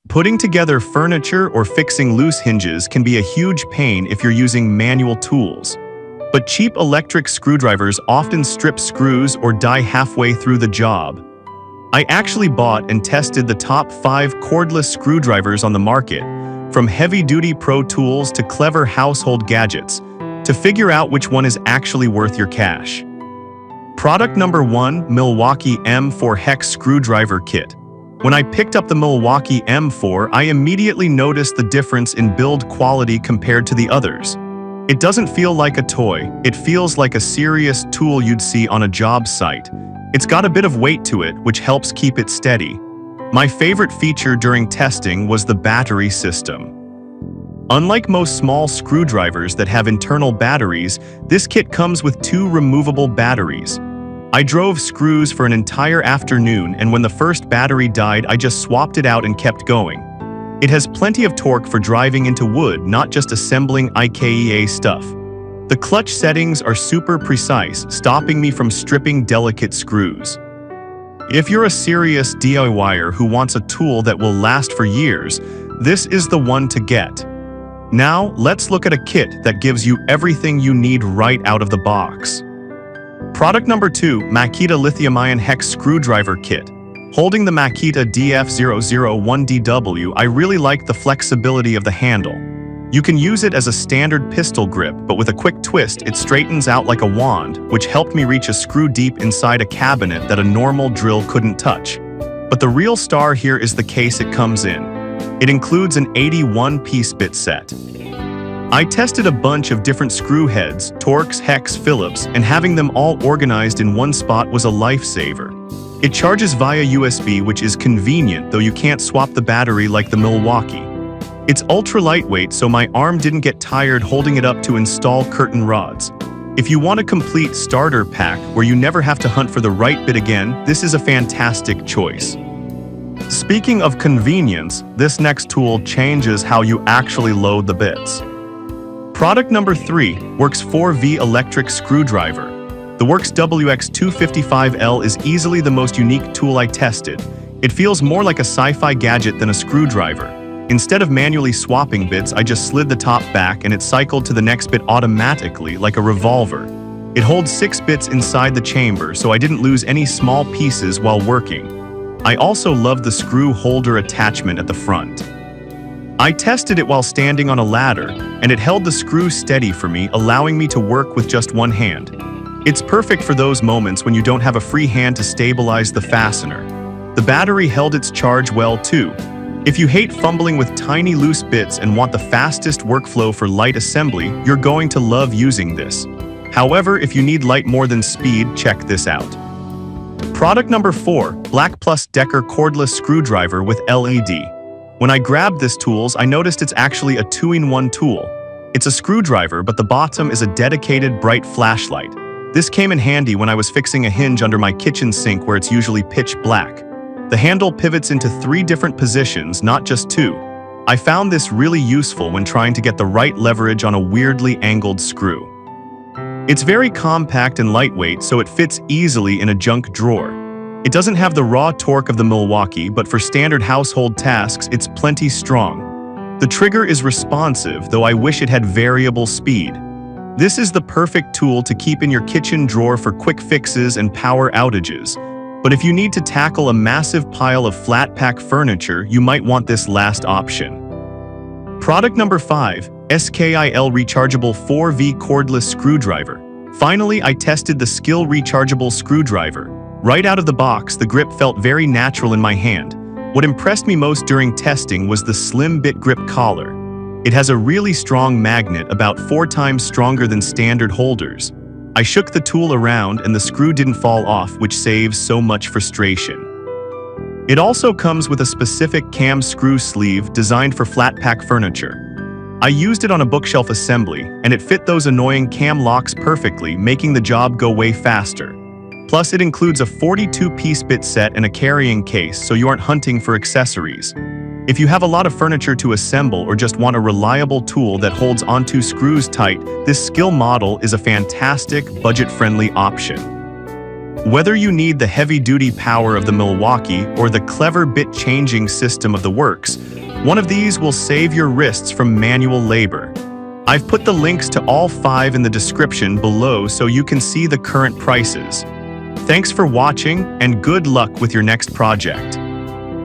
Putting together furniture or fixing loose hinges can be a huge pain if you're using manual tools. But cheap electric screwdrivers often strip screws or die halfway through the job. I actually bought and tested the top 5 cordless screwdrivers on the market, from heavy-duty pro tools to clever household gadgets, to figure out which one is actually worth your cash. Product number 1, Milwaukee M4 Hex Screwdriver Kit. When I picked up the Milwaukee M4, I immediately noticed the difference in build quality compared to the others. It doesn't feel like a toy, it feels like a serious tool you'd see on a job site. It's got a bit of weight to it, which helps keep it steady. My favorite feature during testing was the battery system. Unlike most small screwdrivers that have internal batteries, this kit comes with 2 removable batteries. I drove screws for an entire afternoon, and when the first battery died, I just swapped it out and kept going. It has plenty of torque for driving into wood, not just assembling IKEA stuff. The clutch settings are super precise, stopping me from stripping delicate screws. If you're a serious DIYer who wants a tool that will last for years, this is the one to get. Now, let's look at a kit that gives you everything you need right out of the box. Product number 2, Makita Lithium-Ion Hex Screwdriver Kit. Holding the Makita DF001DW, I really like the flexibility of the handle. You can use it as a standard pistol grip, but with a quick twist, it straightens out like a wand, which helped me reach a screw deep inside a cabinet that a normal drill couldn't touch. But the real star here is the case it comes in. It includes an 81-piece bit set. I tested a bunch of different screw heads, Torx, Hex, Phillips, and having them all organized in one spot was a lifesaver. It charges via USB, which is convenient, though you can't swap the battery like the Milwaukee. It's ultra lightweight, so my arm didn't get tired holding it up to install curtain rods. If you want a complete starter pack where you never have to hunt for the right bit again, this is a fantastic choice. Speaking of convenience, this next tool changes how you actually load the bits. Product number 3, Works 4V Electric Screwdriver. The Works WX255L is easily the most unique tool I tested. It feels more like a sci-fi gadget than a screwdriver. Instead of manually swapping bits, I just slid the top back and it cycled to the next bit automatically like a revolver. It holds 6 bits inside the chamber, so I didn't lose any small pieces while working. I also love the screw holder attachment at the front. I tested it while standing on a ladder, and it held the screw steady for me, allowing me to work with just one hand. It's perfect for those moments when you don't have a free hand to stabilize the fastener. The battery held its charge well too. If you hate fumbling with tiny loose bits and want the fastest workflow for light assembly, you're going to love using this. However, if you need light more than speed, check this out. Product number 4, Black Plus Decker Cordless Screwdriver with LED. When I grabbed this tool, I noticed it's actually a 2-in-1 tool. It's a screwdriver, but the bottom is a dedicated bright flashlight. This came in handy when I was fixing a hinge under my kitchen sink where it's usually pitch black. The handle pivots into 3 different positions, not just 2. I found this really useful when trying to get the right leverage on a weirdly angled screw. It's very compact and lightweight, so it fits easily in a junk drawer. It doesn't have the raw torque of the Milwaukee, but for standard household tasks, it's plenty strong. The trigger is responsive, though I wish it had variable speed. This is the perfect tool to keep in your kitchen drawer for quick fixes and power outages. But if you need to tackle a massive pile of flat-pack furniture, you might want this last option. Product number 5, SKIL Rechargeable 4V Cordless Screwdriver. Finally, I tested the Skill Rechargeable Screwdriver. Right out of the box, the grip felt very natural in my hand. What impressed me most during testing was the slim bit grip collar. It has a really strong magnet, about 4 times stronger than standard holders. I shook the tool around and the screw didn't fall off, which saves so much frustration. It also comes with a specific cam screw sleeve designed for flat-pack furniture. I used it on a bookshelf assembly, and it fit those annoying cam locks perfectly, making the job go way faster. Plus, it includes a 42-piece bit set and a carrying case, so you aren't hunting for accessories. If you have a lot of furniture to assemble or just want a reliable tool that holds onto screws tight, this Skill model is a fantastic, budget-friendly option. Whether you need the heavy-duty power of the Milwaukee or the clever bit-changing system of the Works, one of these will save your wrists from manual labor. I've put the links to all 5 in the description below so you can see the current prices. Thanks for watching and good luck with your next project.